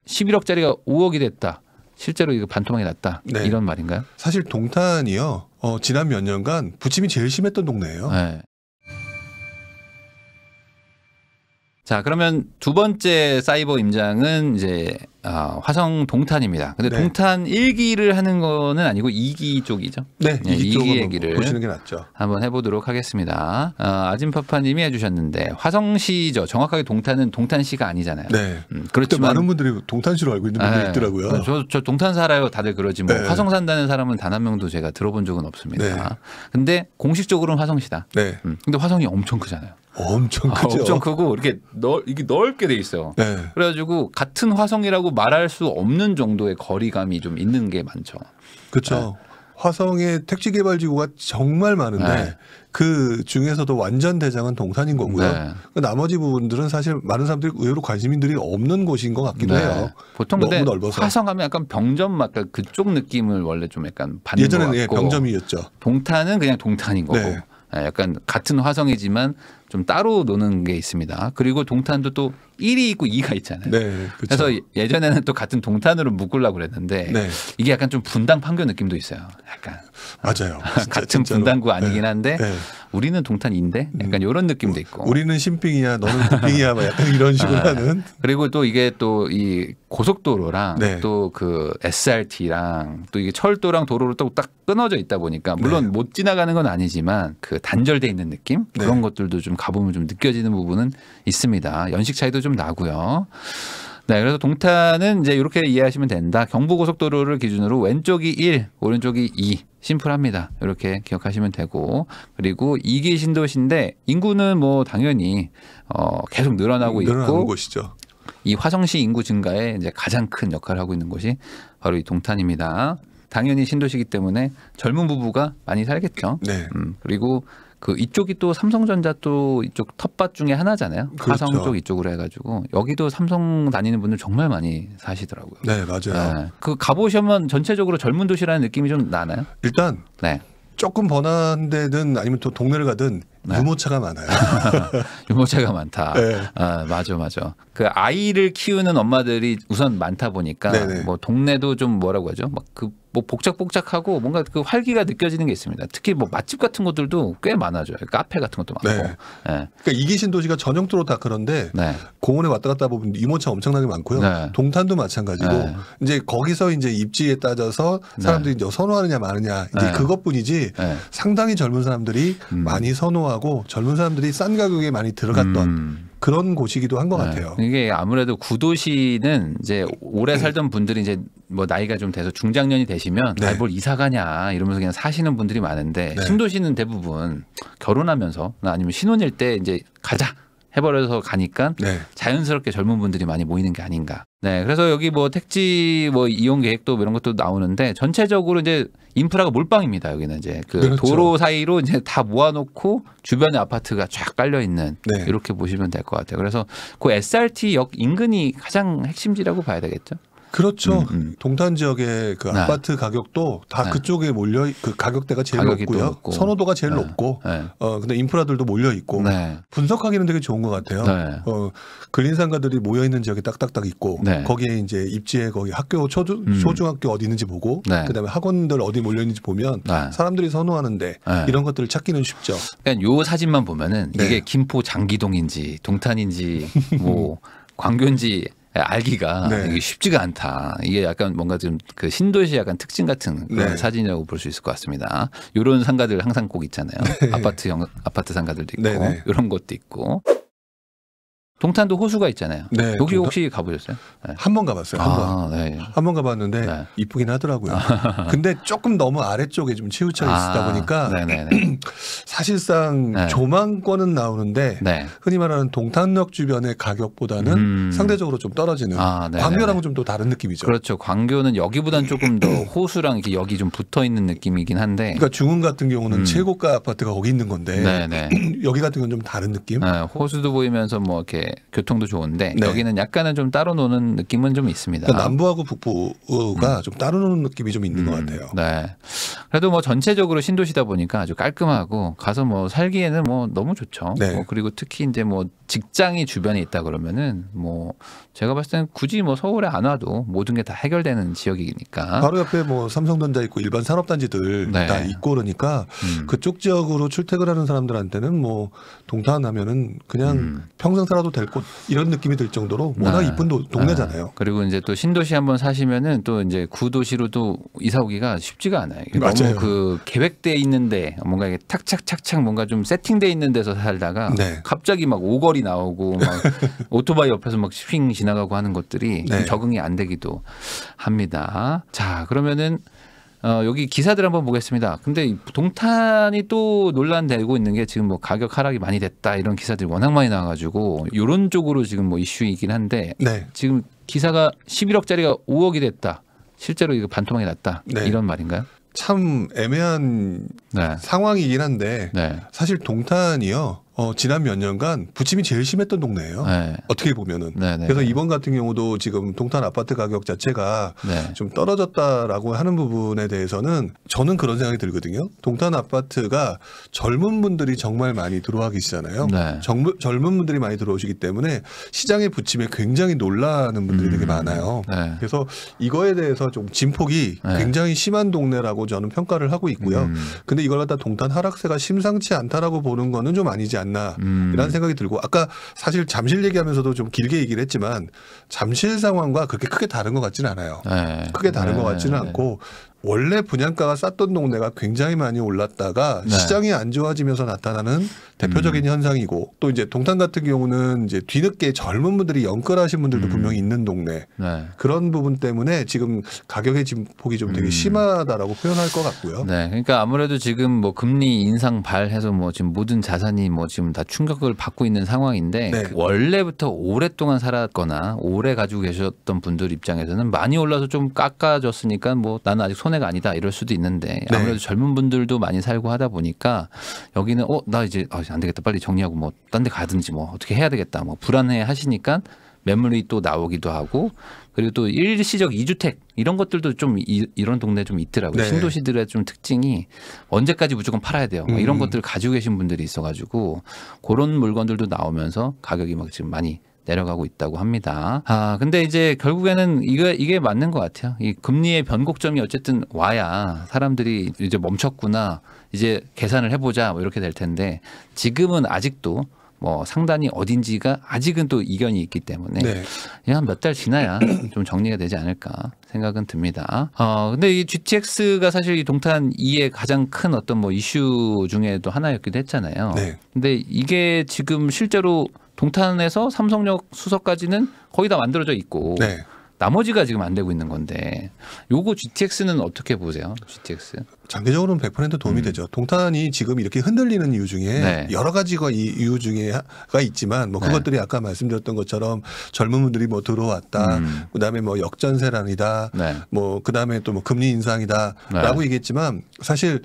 11억짜리가 5억이 됐다. 실제로 이거 반토막이 났다. 네. 이런 말인가요? 사실 동탄이요. 지난 몇 년간 부침이 제일 심했던 동네예요. 네. 자, 그러면 두 번째 사이버 임장은 이제 화성 동탄입니다. 근데 네. 동탄 1기를 하는 거는 아니고 2기 쪽이죠. 네, 2기 쪽으로 얘기를 보시는 게 낫죠. 한번 해보도록 하겠습니다. 아진파파님이 해주셨는데 화성시죠. 정확하게 동탄은 동탄시가 아니잖아요. 네. 그렇지만 많은 분들이 동탄시로 알고 있는 분들이 있더라고요. 저 동탄 살아요. 다들 그러지 뭐. 네. 화성 산다는 사람은 단 한 명도 제가 들어본 적은 없습니다. 네. 근데 공식적으로는 화성시다. 네. 근데 화성이 엄청 크잖아요. 엄청 크죠. 엄청 크고 이렇게 이게 넓게 돼 있어요. 네. 그래가지고 같은 화성이라고 말할 수 없는 정도의 거리감이 좀 있는 게 많죠. 그렇죠. 화성에 택지 개발 지구가 정말 많은데 네. 그 중에서도 완전 대장은 동탄인 거고요. 네. 그 나머지 부분들은 사실 많은 사람들이 의외로 관심들이 없는 곳인 것 같기도 해요. 보통 너무 근데 넓어서. 화성하면 약간 병점 약간 그쪽 느낌을 원래 좀 약간 받는 것 예전에는 같고 병점이었죠. 동탄은 그냥 동탄인 거고 네. 약간 같은 화성이지만 좀 따로 노는 게 있습니다. 그리고 동탄도 또 1이 있고 2가 있잖아요. 네, 그렇죠. 그래서 예전에는 또 같은 동탄으로 묶으려고 그랬는데 네. 이게 약간 좀 분당 판교 느낌도 있어요. 약간 맞아요. 같은 진짜로. 분당구 아니긴 네. 한데 네. 우리는 동탄인데 약간 이런 느낌도 있고. 우리는 신빙이야, 너는 국빙이야, 막 약간 이런 식으로 하는. 그리고 또 이게 또 이 고속도로랑 네. 또 그 SRT랑 또 이게 철도랑 도로로 또 딱 끊어져 있다 보니까 물론 네. 못 지나가는 건 아니지만 그 단절돼 있는 느낌 그런 네. 것들도 좀 가보면 좀 느껴지는 부분은 있습니다. 연식 차이도 좀 나고요. 네, 그래서 동탄은 이제 이렇게 이해하시면 된다. 경부고속도로를 기준으로 왼쪽이 1, 오른쪽이 2. 심플합니다. 이렇게 기억하시면 되고 그리고 2기 신도시인데 인구는 뭐 당연히 계속 늘어나고 늘어나는 있고 곳이죠. 이 화성시 인구 증가에 이제 가장 큰 역할을 하고 있는 곳이 바로 이 동탄입니다. 당연히 신도시이기 때문에 젊은 부부가 많이 살겠죠. 네. 그리고 그 이쪽이 또 삼성전자 또 이쪽 텃밭 중에 하나잖아요. 그렇죠. 화성 쪽 이쪽으로 해가지고 여기도 삼성 다니는 분들 정말 많이 사시더라고요. 네, 맞아요. 네. 그 가보시면 전체적으로 젊은 도시라는 느낌이 좀 나나요? 일단 네. 조금 번화한 데든 아니면 또 동네를 가든 네. 유모차가 많아요. 유모차가 많다. 네. 맞아. 그 아이를 키우는 엄마들이 우선 많다 보니까 네네. 뭐 동네도 좀 뭐라고 하죠? 막 그 뭐 복작복작하고 뭔가 그 활기가 느껴지는 게 있습니다. 특히 뭐 맛집 같은 것들도 꽤 많아져요. 카페 같은 것도 많고. 네. 네. 그러니까 이기 신도시가 전형적으로 다 그런데 네. 공원에 왔다 갔다 보면 유모차 엄청나게 많고요. 네. 동탄도 마찬가지고 네. 이제 거기서 이제 입지에 따져서 사람들이 이제 선호하느냐 마느냐 이제 네. 그것뿐이지 네. 상당히 젊은 사람들이 많이 선호하고 젊은 사람들이 싼 가격에 많이 들어갔던 그런 곳이기도 한 것 같아요. 이게 아무래도 구도시는 이제 오래 살던 분들이 이제 뭐 나이가 좀 돼서 중장년이 되시면 네. 뭘 이사 가냐 이러면서 그냥 사시는 분들이 많은데 네. 신도시는 대부분 결혼하면서 아니면 신혼일 때 이제 가자 해버려서 가니까 네. 자연스럽게 젊은 분들이 많이 모이는 게 아닌가. 네, 그래서 여기 뭐 택지 뭐 이용 계획도 이런 것도 나오는데 전체적으로 이제 인프라가 몰빵입니다. 여기는 이제 그 그렇죠. 도로 사이로 이제 다 모아놓고 주변에 아파트가 쫙 깔려 있는 네. 이렇게 보시면 될 것 같아요. 그래서 그 SRT역 인근이 가장 핵심지라고 봐야 되겠죠. 그렇죠. 동탄 지역의 그 네. 아파트 가격도 다 네. 그쪽에 몰려 그 가격대가 제일 가격이 또 높고요. 높고. 선호도가 제일 네. 높고 네. 근데 인프라들도 몰려 있고 네. 분석하기는 되게 좋은 것 같아요. 네. 근린상가들이 모여 있는 지역에 딱딱딱 있고 네. 거기에 이제 입지에 거기 학교 초중학교 어디 있는지 보고 네. 그다음에 학원들 어디 몰려 있는지 보면 네. 사람들이 선호하는데 네. 이런 것들을 찾기는 쉽죠. 그러니까 요 사진만 보면은 네. 이게 김포 장기동인지 동탄인지 뭐 광교인지 알기가 네. 이게 쉽지가 않다. 이게 약간 뭔가 좀 그 신도시 약간 특징 같은 그런 네. 사진이라고 볼 수 있을 것 같습니다. 이런 상가들 항상 꼭 있잖아요. 아파트 상가들도 있고 네, 네. 이런 것도 있고. 동탄도 호수가 있잖아요. 네, 여기 동탄- 혹시 가보셨어요? 네. 한 번 가봤어요. 네. 한 번 가봤는데 네. 이쁘긴 하더라고요. 근데 조금 너무 아래쪽에 좀 치우쳐 있다 보니까 네네네. 사실상 네. 조망권은 나오는데 네. 흔히 말하는 동탄역 주변의 가격보다는 상대적으로 좀 떨어지는 네네네. 광교랑은 좀 또 다른 느낌이죠. 그렇죠. 광교는 여기보다는 조금 더 호수랑 이렇게 여기 좀 붙어 있는 느낌이긴 한데. 그러니까 중흥 같은 경우는 최고가 아파트가 거기 있는 건데 네네. 여기 같은 건 좀 다른 느낌. 네, 호수도 보이면서 뭐 이렇게 교통도 좋은데 네. 여기는 약간은 좀 따로 노는 느낌은 좀 있습니다. 그러니까 남부하고 북부가 좀 따로 노는 느낌이 좀 있는 것 같아요. 네. 그래도 뭐 전체적으로 신도시다 보니까 아주 깔끔하고 가서 뭐 살기에는 뭐 너무 좋죠. 네. 뭐 그리고 특히 이제 뭐 직장이 주변에 있다 그러면은 뭐 제가 봤을 때는 굳이 뭐 서울에 안 와도 모든 게 다 해결되는 지역이니까. 바로 옆에 뭐 삼성전자 있고 일반 산업단지들 네. 다 있고 그러니까 그쪽 지역으로 출퇴근하는 사람들한테는 뭐 동탄하면은 그냥 평생 살아도 될 곳 이런 느낌이 들 정도로 워낙 네. 이쁜 동네잖아요. 그리고 이제 또 신도시 한번 사시면은 또 이제 구도시로 또 이사 오기가 쉽지가 않아요. 맞아요. 너무 그 계획돼 있는데 뭔가 이게 탁착착착 뭔가 좀 세팅돼 있는 데서 살다가 네. 갑자기 막 오거리 나오고 막 오토바이 옆에서 막 휙 지나가고 하는 것들이 좀 네. 적응이 안 되기도 합니다. 자, 그러면은 여기 기사들 한번 보겠습니다. 근데 이 동탄이 또 논란되고 있는 게 지금 뭐 가격 하락이 많이 됐다 이런 기사들이 워낙 많이 나와가지고 이런 쪽으로 지금 뭐 이슈이긴 한데 네. 지금 기사가 11억짜리가 5억이 됐다. 실제로 이거 반토막이 났다. 네. 이런 말인가요? 참 애매한 네. 상황이긴 한데 네. 사실 동탄이요. 지난 몇 년간 부침이 제일 심했던 동네예요. 네. 어떻게 보면은. 네, 네, 그래서 네. 이번 같은 경우도 지금 동탄 아파트 가격 자체가 네. 좀 떨어졌다라고 하는 부분에 대해서는 저는 그런 생각이 들거든요. 동탄 아파트가 젊은 분들이 정말 많이 들어와 계시잖아요. 네. 젊은 분들이 많이 들어오시기 때문에 시장의 부침에 굉장히 놀라는 분들이 되게 많아요. 네. 그래서 이거에 대해서 좀 진폭이 네. 굉장히 심한 동네라고 저는 평가를 하고 있고요. 근데 이걸 갖다 동탄 하락세가 심상치 않다라고 보는 거는 좀 아니지 않나 이런 생각이 들고 아까 사실 잠실 얘기하면서도 좀 길게 얘기를 했지만 잠실 상황과 그렇게 크게 다른 것 같지는 않아요. 네. 크게 다른 네. 것 같지는 네. 않고 원래 분양가가 쌌던 동네가 굉장히 많이 올랐다가 네. 시장이 안 좋아지면서 나타나는 대표적인 현상이고 또 이제 동탄 같은 경우는 이제 뒤늦게 젊은 분들이 연끌하신 분들도 분명히 있는 동네 네. 그런 부분 때문에 지금 가격의 진폭이 좀 되게 심하다라고 표현할 것 같고요. 네, 그러니까 아무래도 지금 뭐 금리 인상 발해서 뭐 지금 모든 자산이 뭐 지금 다 충격을 받고 있는 상황인데 네. 원래부터 오랫동안 살았거나 오래 가지고 계셨던 분들 입장에서는 많이 올라서 좀 깎아졌으니까 뭐 나는 아직 손해가 아니다 이럴 수도 있는데 네. 아무래도 젊은 분들도 많이 살고 하다 보니까 여기는 나 이제 안 되겠다 빨리 정리하고 뭐 딴 데 가든지 뭐 어떻게 해야 되겠다 뭐 불안해 하시니까 매물이 또 나오기도 하고 그리고 또 일시적 2주택 이런 것들도 좀 이런 동네 좀 있더라고요. 네. 신도시들의 좀 특징이 언제까지 무조건 팔아야 돼요. 뭐 이런 것들을 가지고 계신 분들이 있어가지고 그런 물건들도 나오면서 가격이 막 지금 많이 내려가고 있다고 합니다. 근데 이제 결국에는 이게 맞는 것 같아요. 이 금리의 변곡점이 어쨌든 와야 사람들이 이제 멈췄구나. 이제 계산을 해보자 뭐 이렇게 될 텐데 지금은 아직도 뭐 상단이 어딘지가 아직은 또 이견이 있기 때문에 네. 그냥 몇 달 지나야 좀 정리가 되지 않을까 생각은 듭니다. 근데 이 GTX가 사실 이 동탄 2의 가장 큰 어떤 뭐 이슈 중에도 하나였기도 했잖아요. 네. 근데 이게 지금 실제로 동탄에서 삼성역 수서까지는 거의 다 만들어져 있고 네. 나머지가 지금 안 되고 있는 건데 요거 GTX는 어떻게 보세요? GTX? 장기적으로는 100% 도움이 되죠. 동탄이 지금 이렇게 흔들리는 이유 중에 네. 여러 가지가 이유 중에가 있지만 뭐 그것들이 아까 말씀드렸던 것처럼 젊은 분들이 뭐 들어왔다. 그다음에 뭐 역전세란이다. 네. 뭐 그다음에 또 뭐 금리 인상이다라고 네. 얘기했지만 사실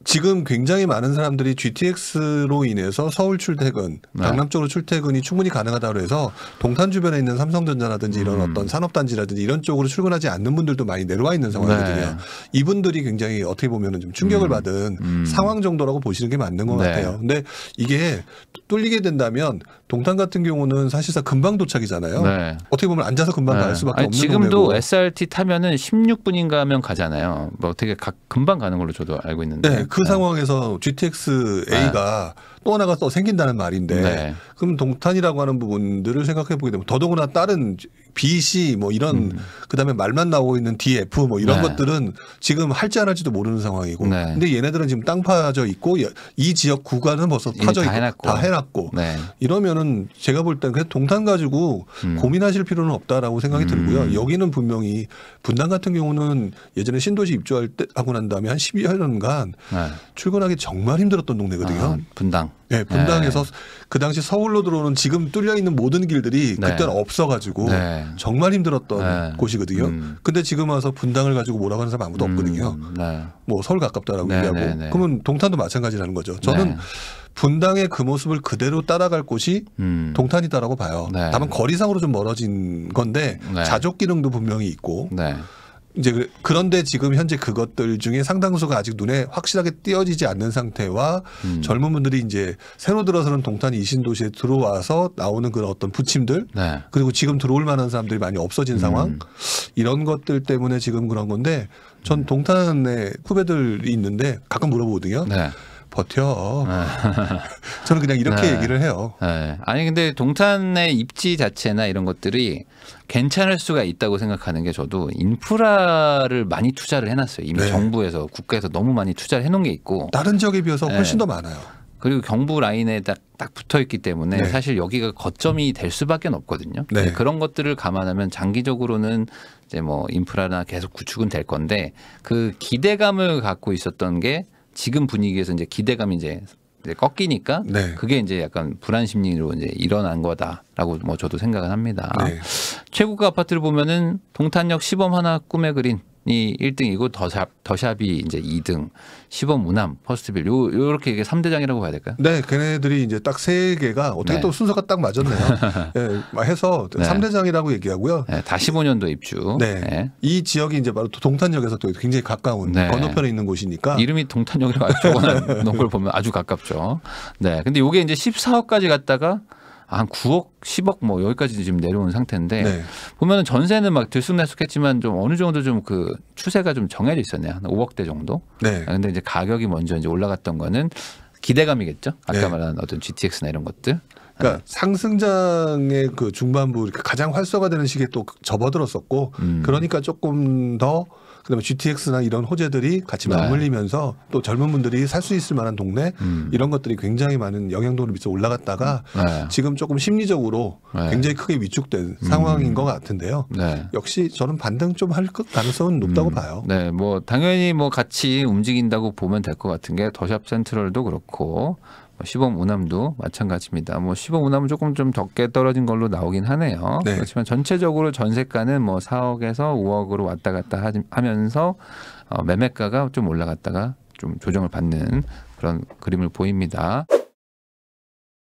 지금 굉장히 많은 사람들이 GTX로 인해서 서울 출퇴근, 네. 강남 쪽으로 출퇴근이 충분히 가능하다고 해서 동탄 주변에 있는 삼성전자라든지 이런 어떤 산업단지라든지 이런 쪽으로 출근하지 않는 분들도 많이 내려와 있는 상황이거든요. 네. 이분들이 굉장히 어떻게 보면 좀 충격을 받은 상황 정도라고 보시는 게 맞는 것 네. 같아요. 근데 이게 뚫리게 된다면 동탄 같은 경우는 사실상 금방 도착이잖아요. 네. 어떻게 보면 앉아서 금방 갈 수밖에 없는 지금도 동네고. SRT 타면은 16분인가 하면 가잖아요. 뭐 어떻게 금방 가는 걸로 저도 알고 있는데. 네, 그 상황에서 GTX A가 또 하나가 또 생긴다는 말인데 네. 그럼 동탄이라고 하는 부분들을 생각해 보게 되면 더더구나 다른 B, C 뭐 이런 그다음에 말만 나오고 있는 D, F 뭐 이런 네. 것들은 지금 할지 안 할지도 모르는 상황이고 네. 근데 얘네들은 지금 땅 파져 있고 이 지역 구간은 벌써 이미 파져 다 있고 해놨고. 다 해놨고 네. 이러면은 제가 볼 때는 그냥 동탄 가지고 고민하실 필요는 없다라고 생각이 들고요. 여기는 분명히 분당 같은 경우는 예전에 신도시 입주할 때 하고 난 다음에 한 12년간 네. 출근하기 정말 힘들었던 동네거든요. 분당. 네, 분당에서 그 당시 서울로 들어오는 지금 뚫려 있는 모든 길들이 네. 그때는 없어가지고 네. 정말 힘들었던 네. 곳이거든요. 근데 지금 와서 분당을 가지고 뭐라고 하는 사람 아무도 없거든요. 네. 뭐 서울 가깝다라고 네, 얘기하고 네, 네. 그러면 동탄도 마찬가지라는 거죠. 저는 네. 분당의 그 모습을 그대로 따라갈 곳이 동탄이다라고 봐요. 네. 다만 거리상으로 좀 멀어진 건데 네. 자족 기능도 분명히 있고 네. 이제 그런데 지금 현재 그것들 중에 상당수가 아직 눈에 확실하게 띄어지지 않는 상태와 젊은 분들이 이제 새로 들어서는 동탄 이신도시에 들어와서 나오는 그런 어떤 부침들 네. 그리고 지금 들어올 만한 사람들이 많이 없어진 상황 이런 것들 때문에 지금 그런 건데 전 동탄에 후배들이 있는데 가끔 물어보거든요. 네. 버텨. 저는 그냥 이렇게 네. 얘기를 해요. 네. 아니 근데 동탄의 입지 자체나 이런 것들이 괜찮을 수가 있다고 생각하는 게 저도 인프라를 많이 투자를 해놨어요. 이미 네. 정부에서 국가에서 너무 많이 투자를 해놓은 게 있고 다른 지역에 비해서 훨씬 더 많아요. 그리고 경부 라인에 딱 붙어 있기 때문에 네. 사실 여기가 거점이 될 수밖에 없거든요. 네. 그런 것들을 감안하면 장기적으로는 이제 뭐 인프라나 계속 구축은 될 건데 그 기대감을 갖고 있었던 게 지금 분위기에서 이제 기대감이 이제 꺾이니까 네. 그게 이제 약간 불안 심리로 이제 일어난 거다라고 뭐 저도 생각은 합니다. 네. 최고가 아파트를 보면은 동탄역 시범 하나 꿈의 그린이 1등이고 더샵이 이제 2등, 시범 우남, 퍼스트빌 요렇게 이게 3대장이라고 봐야 될까요? 네, 걔네들이 이제 딱 세 개가 어떻게 네. 또 순서가 딱 맞았네요. 네, 해서 네. 3대장이라고 얘기하고요. 네, 다 15년도 입주. 네. 네. 이 지역이 이제 바로 동탄역에서 또 굉장히 가까운 네. 건너편에 있는 곳이니까. 이름이 동탄역이라고 아주 적어놓은 걸 보면 아주 가깝죠. 네. 근데 이게 이제 14억까지 갔다가 한 9억, 10억 뭐 여기까지 지금 내려온 상태인데 네. 보면은 전세는 막 들쑥날쑥했지만 좀 어느 정도 좀 그 추세가 좀 정해져 있었네요. 한 5억대 정도. 네. 근데 이제 가격이 먼저 이제 올라갔던 거는 기대감이겠죠. 아까 네. 말한 어떤 GTX나 이런 것들. 그러니까 상승장의 그 중반부 이렇게 가장 활성화되는 시기에 또 접어들었었고 그러니까 조금 더 그다음에 GTX나 이런 호재들이 같이 네. 맞물리면서 또 젊은 분들이 살 수 있을 만한 동네 이런 것들이 굉장히 많은 영향도를 미쳐 올라갔다가 네. 지금 조금 심리적으로 네. 굉장히 크게 위축된 상황인 것 같은데요. 네. 역시 저는 반등 좀 할 가능성은 높다고 봐요. 네, 뭐 당연히 뭐 같이 움직인다고 보면 될 것 같은 게 더샵 센트럴도 그렇고 시범 우남도 마찬가지입니다. 뭐 시범 우남은 조금 좀 적게 떨어진 걸로 나오긴 하네요. 네. 그렇지만 전체적으로 전세가는 뭐 4억에서 5억으로 왔다 갔다 하면서 매매가가 좀 올라갔다가 좀 조정을 받는 그런 그림을 보입니다.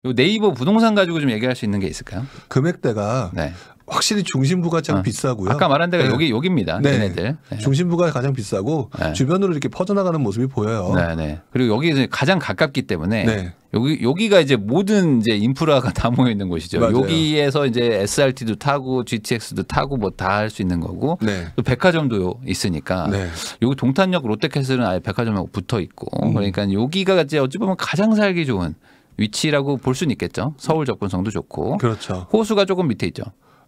요 네이버 부동산 가지고 좀 얘기할 수 있는 게 있을까요? 금액대가 네. 확실히 중심부가 좀 비싸고요. 아까 말한 데가 네. 여기입니다. 네. 얘네들. 네. 중심부가 가장 비싸고 네. 주변으로 이렇게 퍼져나가는 모습이 보여요. 네, 네. 그리고 여기 가장 가깝기 때문에 네. 여기가 이제 모든 이제 인프라가 다 모여 있는 곳이죠. 맞아요. 여기에서 이제 SRT도 타고 GTX도 타고 뭐 다 할 수 있는 거고 네. 또 백화점도 있으니까 네. 여기 동탄역 롯데캐슬은 아예 백화점하고 붙어 있고 그러니까 여기가 이제 어찌 보면 가장 살기 좋은 위치라고 볼 수는 있겠죠. 서울 접근성도 좋고 그렇죠. 호수가 조금 밑에 있죠.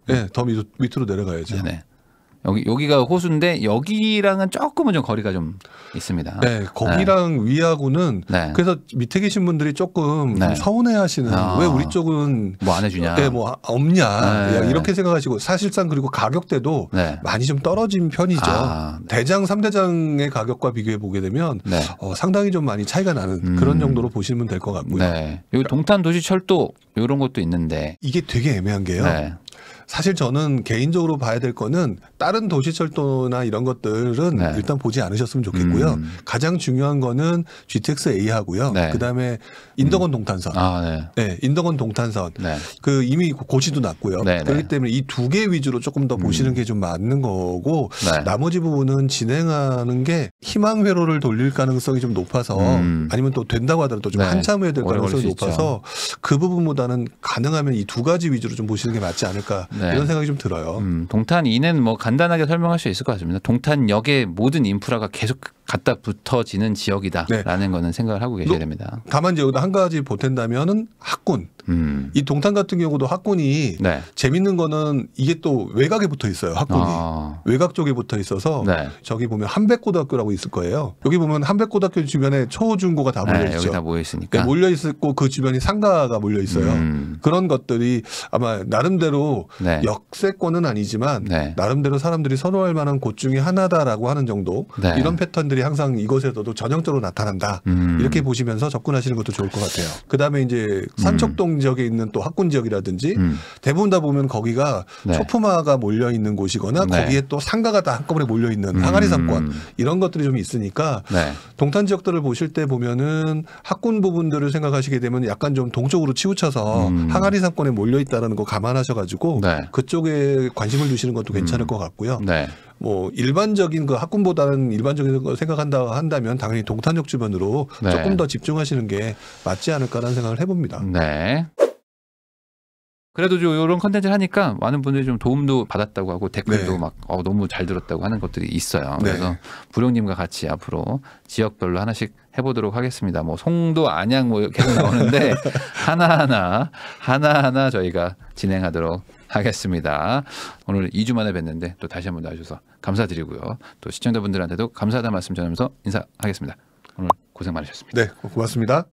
네, 더 밑으로 내려가야죠. 네네. 여기가 호수인데 여기랑은 조금은 좀 거리가 좀 있습니다. 네, 거기랑 위하고는 네. 그래서 밑에 계신 분들이 조금 네. 서운해하시는 왜 우리 쪽은 뭐 안 해주냐? 네, 뭐 없냐 네. 이렇게 생각하시고 사실상 그리고 가격대도 네. 많이 좀 떨어진 편이죠. 아, 네. 대장 3대장의 가격과 비교해 보게 되면 네. 상당히 좀 많이 차이가 나는 그런 정도로 보시면 될 것 같고요. 네. 여기 동탄 도시철도 이런 것도 있는데. 이게 되게 애매한 게요. 네. 사실 저는 개인적으로 봐야 될 거는 다른 도시철도나 이런 것들은 네. 일단 보지 않으셨으면 좋겠고요. 가장 중요한 거는 GTX A 하고요. 네. 그다음에 인덕원 동탄선. 아, 네. 네, 인덕원 동탄선. 네. 그 이미 고지도 났고요. 네, 그렇기 네. 때문에 이 두 개 위주로 조금 더 보시는 게 좀 맞는 거고 네. 나머지 부분은 진행하는 게 희망 회로를 돌릴 가능성이 좀 높아서 아니면 또 된다고 하더라도 좀 네. 한참 해야 될 오래 가능성이 걸릴 수 높아서 그 부분보다는 가능하면 이 두 가지 위주로 좀 보시는 게 맞지 않을까 네. 이런 생각이 좀 들어요. 동탄 2는 뭐 간단하게 설명할 수 있을 것 같습니다. 동탄역의 모든 인프라가 계속 갖다 붙어지는 지역이다라는 거는 생각을 하고 계셔야 됩니다. 다만 이제 여기다 한 가지 보탠다면은 학군. 이 동탄 같은 경우도 학군이 네. 재밌는 거는 이게 또 외곽에 붙어 있어요. 학군이. 아. 외곽 쪽에 붙어 있어서 네. 저기 보면 한백고등학교라고 있을 거예요. 여기 보면 한백고등학교 주변에 초중고가 다 몰려 네, 있죠. 여기 다 모여 있으니까. 네, 몰려 있고 그 주변이 상가가 몰려 있어요. 그런 것들이 아마 나름대로 네. 역세권은 아니지만 네. 나름대로 사람들이 선호할 만한 곳 중에 하나다라고 하는 정도 네. 이런 패턴들이 항상 이곳에서도 전형적으로 나타난다. 이렇게 보시면서 접근하시는 것도 좋을 것 같아요. 그다음에 이제 산척동 지역에 있는 또 학군 지역이라든지 대부분 다 보면 거기가 네. 소품화가 몰려 있는 곳이거나 네. 거기에 또 상가가 다 한꺼번에 몰려 있는 항아리 상권 이런 것들이 좀 있으니까 네. 동탄 지역들을 보실 때 보면은 학군 부분들을 생각하시게 되면 약간 좀 동쪽으로 치우쳐서 항아리 상권에 몰려 있다라는 거 감안하셔가지고 네. 그쪽에 관심을 두시는 것도 괜찮을 것 같고요. 네. 뭐 일반적인 그 학군보다는 일반적인 거 생각한다 한다면 당연히 동탄역 주변으로 네. 조금 더 집중하시는 게 맞지 않을까라는 생각을 해봅니다. 네. 그래도 좀 이런 컨텐츠를 하니까 많은 분들이 좀 도움도 받았다고 하고 댓글도 네. 막 너무 잘 들었다고 하는 것들이 있어요. 네. 그래서 부룡님과 같이 앞으로 지역별로 하나씩 해보도록 하겠습니다. 뭐 송도, 안양 뭐 계속 나오는데 하나하나 저희가 진행하도록 하겠습니다. 오늘 2주 만에 뵀는데 또 다시 한번 나와주셔서 감사드리고요. 또 시청자분들한테도 감사하다는 말씀 전하면서 인사하겠습니다. 오늘 고생 많으셨습니다. 네, 고맙습니다.